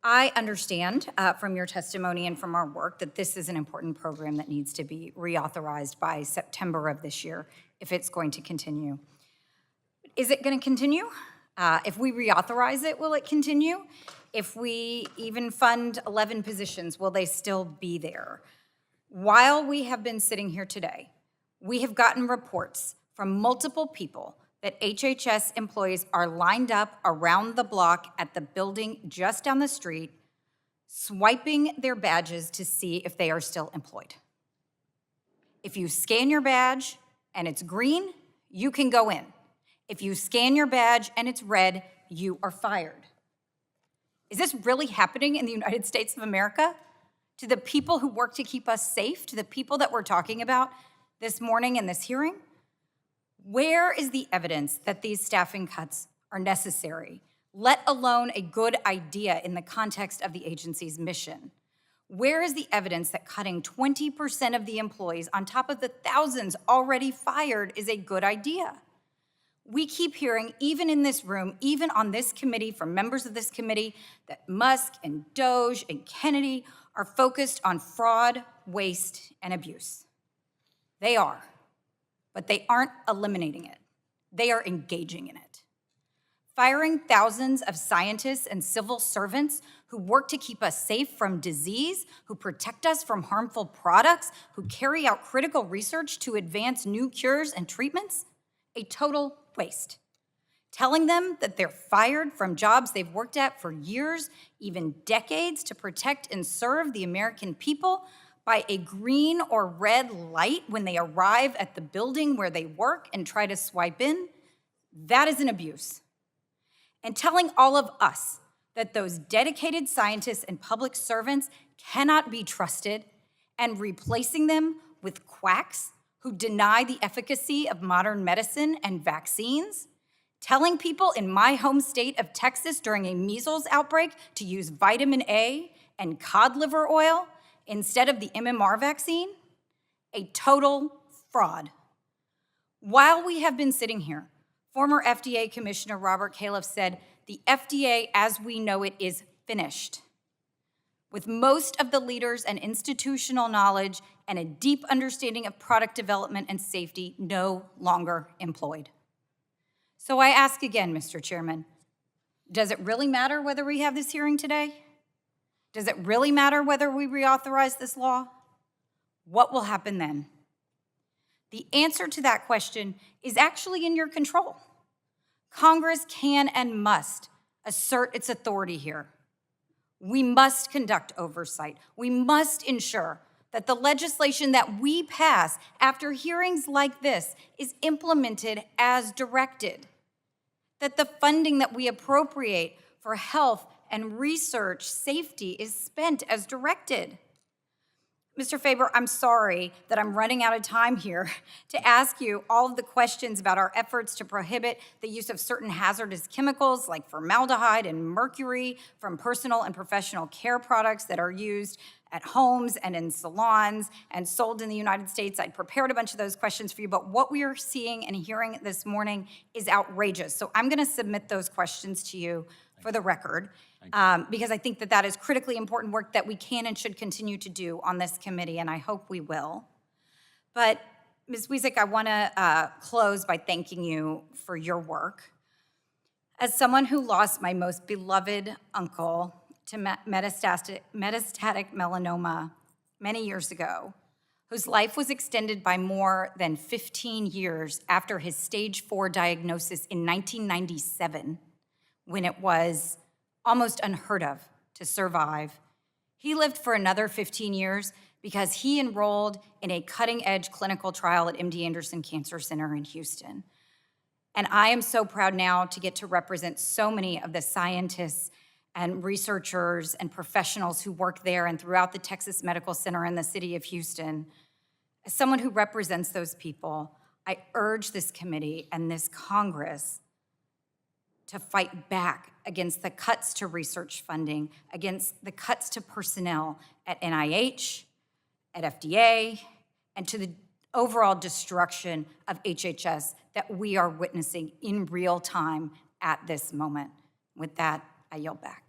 I understand from your testimony and from our work that this is an important program that needs to be reauthorized by September of this year if it's going to continue. Is it going to continue? If we reauthorize it, will it continue? If we even fund 11 positions, will they still be there? While we have been sitting here today, we have gotten reports from multiple people that HHS employees are lined up around the block at the building just down the street, swiping their badges to see if they are still employed. If you scan your badge and it's green, you can go in. If you scan your badge and it's red, you are fired. Is this really happening in the United States of America? To the people who work to keep us safe, to the people that we're talking about this morning in this hearing? Where is the evidence that these staffing cuts are necessary, let alone a good idea in the context of the agency's mission? Where is the evidence that cutting 20% of the employees on top of the thousands already fired is a good idea? We keep hearing, even in this room, even on this committee, from members of this committee, that Musk and Doge and Kennedy are focused on fraud, waste, and abuse. They are, but they aren't eliminating it. They are engaging in it. Firing thousands of scientists and civil servants who work to keep us safe from disease, who protect us from harmful products, who carry out critical research to advance new cures and treatments, a total waste. Telling them that they're fired from jobs they've worked at for years, even decades, to protect and serve the American people by a green or red light when they arrive at the building where they work and try to swipe in, that is an abuse. And telling all of us that those dedicated scientists and public servants cannot be trusted and replacing them with quacks who deny the efficacy of modern medicine and vaccines, telling people in my home state of Texas during a measles outbreak to use vitamin A and cod liver oil instead of the MMR vaccine, a total fraud. While we have been sitting here, former FDA Commissioner Robert Califf said, the FDA as we know it is finished, with most of the leaders and institutional knowledge and a deep understanding of product development and safety no longer employed. So I ask again, Mr. Chairman, does it really matter whether we have this hearing today? Does it really matter whether we reauthorize this law? What will happen then? The answer to that question is actually in your control. Congress can and must assert its authority here. We must conduct oversight. We must ensure that the legislation that we pass after hearings like this is implemented as directed, that the funding that we appropriate for health and research safety is spent as directed. Mr. Faber, I'm sorry that I'm running out of time here to ask you all of the questions about our efforts to prohibit the use of certain hazardous chemicals like formaldehyde and mercury from personal and professional care products that are used at homes and in salons and sold in the United States. I prepared a bunch of those questions for you, but what we are seeing and hearing this morning is outrageous. So I'm gonna submit those questions to you for the record, because I think that that is critically important work that we can and should continue to do on this committee, and I hope we will. But Ms. Wiesek, I wanna close by thanking you for your work. As someone who lost my most beloved uncle to metastatic melanoma many years ago, whose life was extended by more than 15 years after his stage 4 diagnosis in 1997, when it was almost unheard of to survive. He lived for another 15 years because he enrolled in a cutting-edge clinical trial at MD Anderson Cancer Center in Houston. And I am so proud now to get to represent so many of the scientists and researchers and professionals who work there and throughout the Texas Medical Center in the city of Houston. As someone who represents those people, I urge this committee and this Congress to fight back against the cuts to research funding, against the cuts to personnel at NIH, at FDA, and to the overall destruction of HHS that we are witnessing in real time at this moment. With that, I yield back.